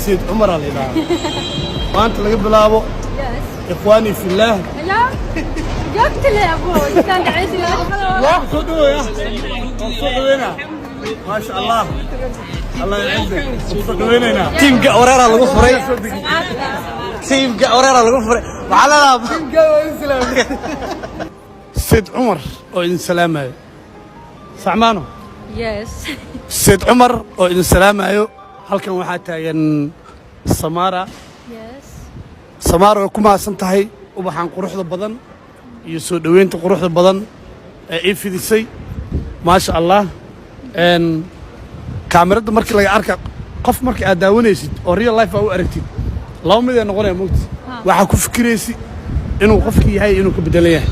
سيد عمر الإله وأنت اللي قبل أبو إخواني في الله لا جبت لي أبوي كان عيد لا خذوا يا خذوا هنا ما شاء الله الله يعزك خذوا هنا تيم قوريرة lagu furay تيم قوريرة lagu furay وعلى لا تيم قوريرة سيد عمر وإن سلامة سعمانو يس سيد عمر وإن سلامة halkan waxaa taagan Samara Samara oo kuma santahay ubaxan quruxda badan iyo soo dhaweynta quruxda badan ee fidisay ma sha Allah kaamirada markii laga arka qof markii aad daawanaysid oo real life u aragtid laba mid ay noqonayaan mugti waxa ku fikiraysi inuu qofkii yahay inuu ka bedelan yahay